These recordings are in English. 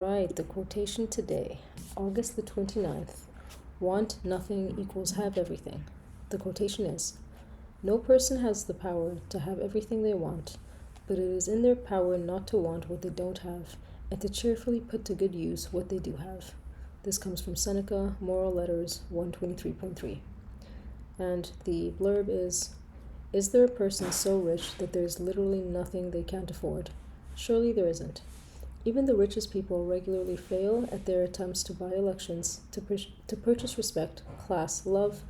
Right, the quotation today, August the 29th. Want nothing equals have everything. The quotation is: no person has the power to have everything they want, but it is in their power not to want what they don't have, and to cheerfully put to good use what they do have. This comes from Seneca, Moral Letters 123.3. And the blurb is there a person so rich that there is literally nothing they can't afford? Surely there isn't. Even the richest people regularly fail at their attempts to buy elections, to purchase respect, class, love,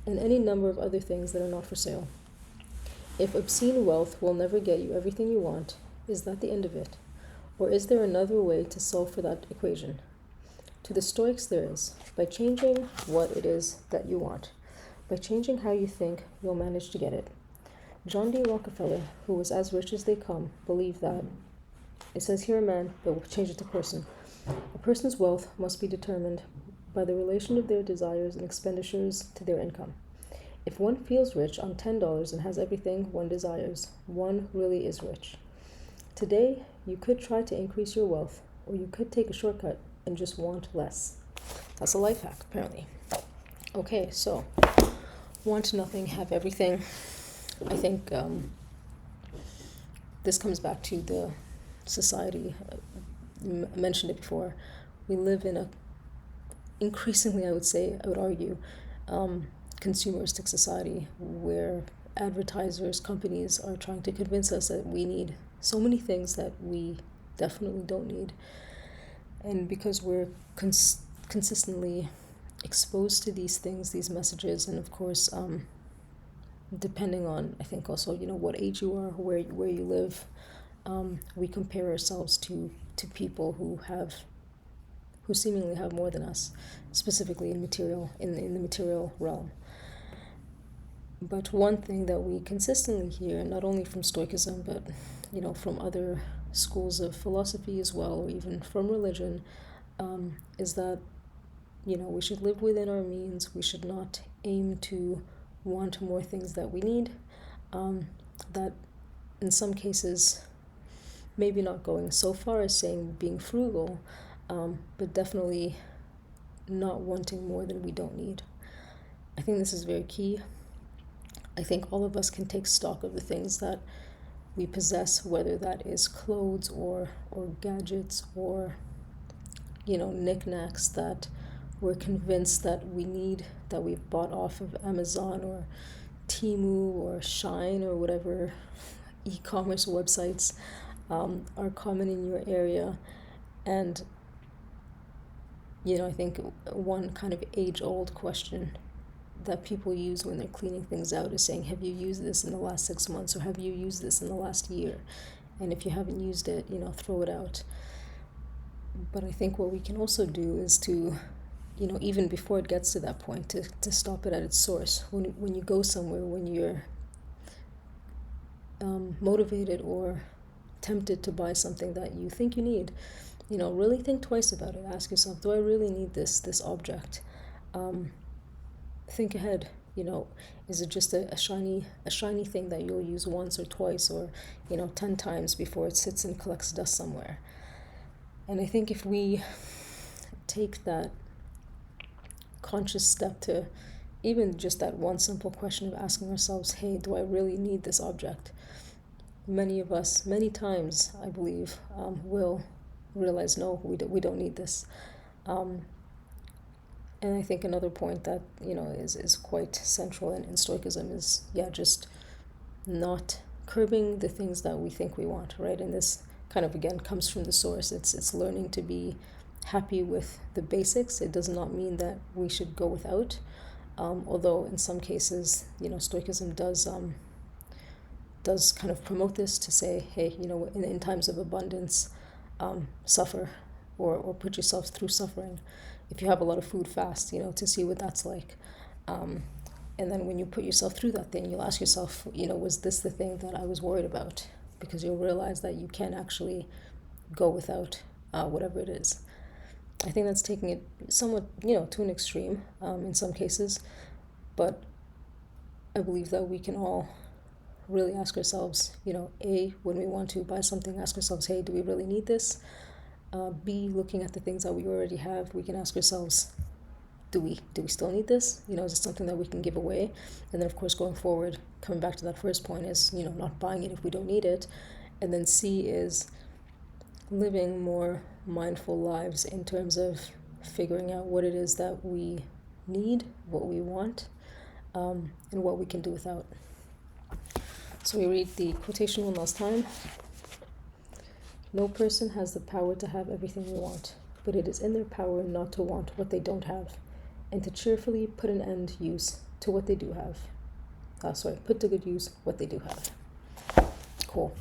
and any number of other things that are not for sale. If obscene wealth will never get you everything you want, is that the end of it? Or is there another way to solve for that equation? To the Stoics, there is, by changing what it is that you want. By changing how you think, you'll manage to get it. John D. Rockefeller, who was as rich as they come, believed that it says here a man, but we'll change it to person. A person's wealth must be determined by the relation of their desires and expenditures to their income. If one feels rich on $10 and has everything one desires, one really is rich. Today, you could try to increase your wealth, or you could take a shortcut and just want less. That's a life hack, apparently. Okay, so want nothing, have everything. I think this comes back to the society. I mentioned it before. We live in a increasingly, I would argue, consumeristic society where advertisers, companies are trying to convince us that we need so many things that we definitely don't need. And because we're consistently exposed to these things, these messages, and of course, depending on, I think also, what age you are, where you live, we compare ourselves to people who seemingly have more than us, specifically in the material realm. But one thing that we consistently hear, not only from Stoicism, but from other schools of philosophy as well, or even from religion, is that we should live within our means. We should not aim to want more things that we need. That in some cases, maybe not going so far as saying being frugal, but definitely not wanting more than we don't need. I think this is very key. I think all of us can take stock of the things that we possess, whether that is clothes or gadgets or knickknacks that we're convinced that we need, that we've bought off of Amazon or Temu or Shine or whatever e-commerce websites are common in your area. And I think one kind of age-old question that people use when they're cleaning things out is saying, have you used this in the last 6 months, or have you used this in the last year? And if you haven't used it, throw it out. But I think what we can also do is to, even before it gets to that point, to stop it at its source. When you go somewhere, when you're motivated or tempted to buy something that you think you need, really think twice about it. Ask yourself, do I really need this object? Think ahead. Is it just a shiny thing that you'll use once or twice or 10 times before it sits and collects dust somewhere? And I think if we take that conscious step to even just that one simple question of asking ourselves, hey, do I really need this object? Many of us, many times, I believe, will realize, no, we don't need this. And I think another point that, is quite central in Stoicism is, just not curbing the things that we think we want, right? And this kind of, again, comes from the source. It's learning to be happy with the basics. It does not mean that we should go without, although in some cases, Stoicism does kind of promote this to say, hey, in times of abundance, suffer or put yourself through suffering. If you have a lot of food, fast, to see what that's like. And then when you put yourself through that thing, you'll ask yourself, was this the thing that I was worried about? Because you'll realize that you can actually go without whatever it is. I think that's taking it somewhat, to an extreme in some cases. But I believe that we can all really ask ourselves, when we want to buy something, ask ourselves, hey, do we really need this? B, looking at the things that we already have, we can ask ourselves, do we still need this? Is it something that we can give away? And then, of course, going forward, coming back to that first point is, not buying it if we don't need it. And then C is living more mindful lives in terms of figuring out what it is that we need, what we want, and what we can do without. So we read the quotation one last time. No person has the power to have everything they want, but it is in their power not to want what they don't have, and to cheerfully put an end use to what they do have. Put to good use what they do have. Cool.